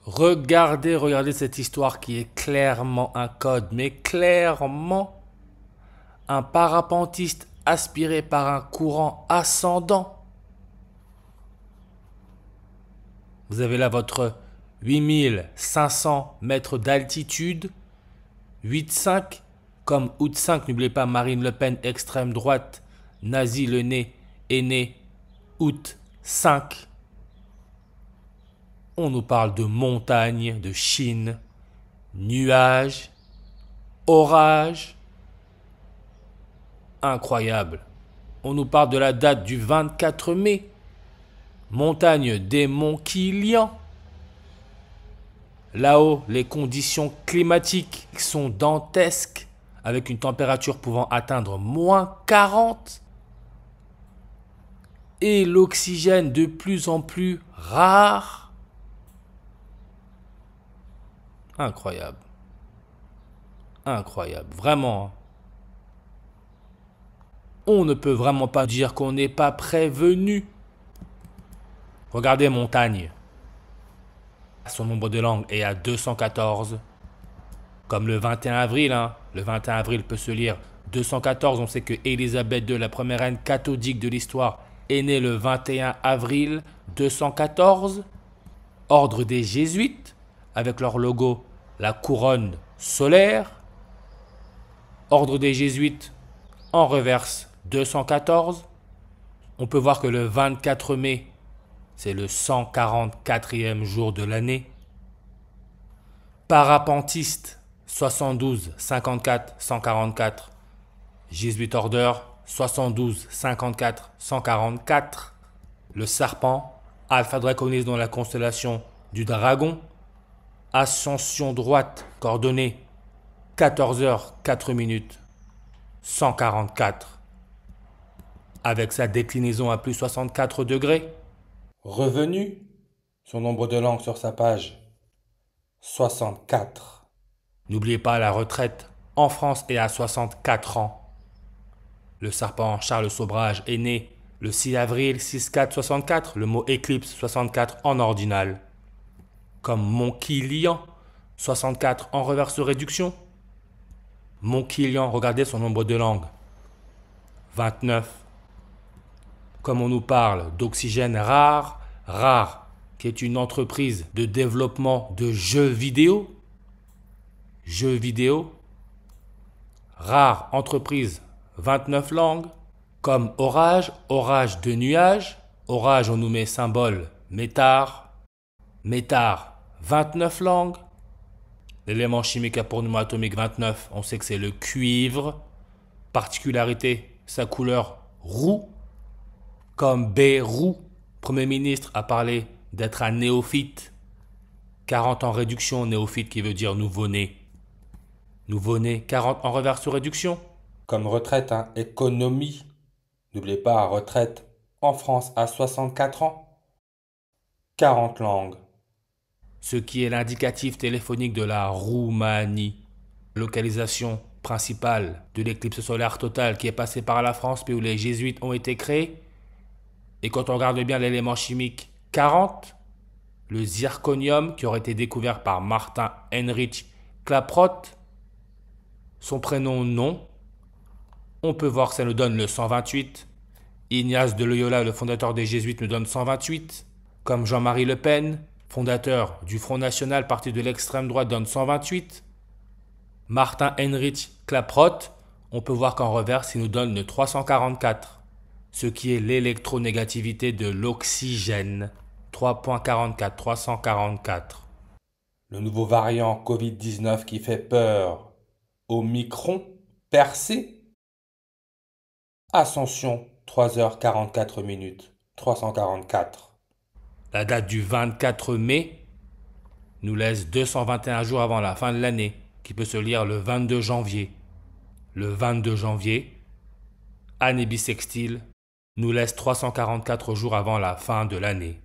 Regardez cette histoire qui est clairement un code, mais clairement un parapentiste aspiré par un courant ascendant. Vous avez là votre 8500 mètres d'altitude, 8,5, comme août 5, n'oubliez pas Marine Le Pen, extrême droite, nazi le nez, est né août 5. On nous parle de montagnes, de Chine, nuages, orages. Incroyable. On nous parle de la date du 24 mai. Montagne des monts Kilian. Là-haut, les conditions climatiques sont dantesques, avec une température pouvant atteindre moins 40. Et l'oxygène de plus en plus rare. Incroyable. Incroyable. Vraiment. On ne peut vraiment pas dire qu'on n'est pas prévenu. Regardez Montagne. Son nombre de langues est à 214. Comme le 21 avril, le 21 avril peut se lire 214. On sait que Élisabeth II, la première reine catholique de l'histoire, est née le 21 avril 214. Ordre des Jésuites, avec leur logo, la couronne solaire. Ordre des Jésuites, en reverse 214. On peut voir que le 24 mai, c'est le 144e jour de l'année. Parapentiste, 72, 54, 144. Jésuite Order, 72, 54, 144. Le serpent, Alpha Draconis dans la constellation du dragon. Ascension droite, coordonnée 14h 4 minutes 144. Avec sa déclinaison à plus 64 degrés. Revenu, son nombre de langues sur sa page, 64. N'oubliez pas la retraite en France est à 64 ans. Le serpent Charles Sobrage est né le 6 avril 6464, le mot éclipse 64 en ordinal. Comme Mont-Kilian, 64 en reverse réduction. Mont-Kilian, regardez son nombre de langues, 29. Comme on nous parle d'Oxygène Rare, qui est une entreprise de développement de jeux vidéo. Rare entreprise, 29 langues. Comme Orage de nuages. Orage, on nous met symbole métard. Métard, 29 langues. L'élément chimique à pronom atomique 29, on sait que c'est le cuivre. Particularité, sa couleur roux. Comme Bayrou, Premier ministre, a parlé d'être un néophyte. 40 en réduction, néophyte qui veut dire nouveau-né. Nouveau-né, 40 en reverse réduction. Comme retraite, économie. N'oubliez pas, retraite en France à 64 ans. 40 langues. Ce qui est l'indicatif téléphonique de la Roumanie. Localisation principale de l'éclipse solaire totale qui est passée par la France, puis où les jésuites ont été créés. Et quand on regarde bien l'élément chimique 40, le zirconium qui aurait été découvert par Martin Heinrich Klaproth, son prénom non, on peut voir que ça nous donne le 128. Ignace de Loyola, le fondateur des Jésuites, nous donne 128. Comme Jean-Marie Le Pen, fondateur du Front National, parti de l'extrême droite, donne 128. Martin Heinrich Klaproth, on peut voir qu'en reverse, il nous donne le 344. Ce qui est l'électronégativité de l'oxygène, 3.44, 344. Le nouveau variant Covid-19 qui fait peur, Omicron, percé. Ascension, 3h44 minutes, 344. La date du 24 mai nous laisse 221 jours avant la fin de l'année, qui peut se lire le 22 janvier. Le 22 janvier, année bissextile, nous laisse 344 jours avant la fin de l'année.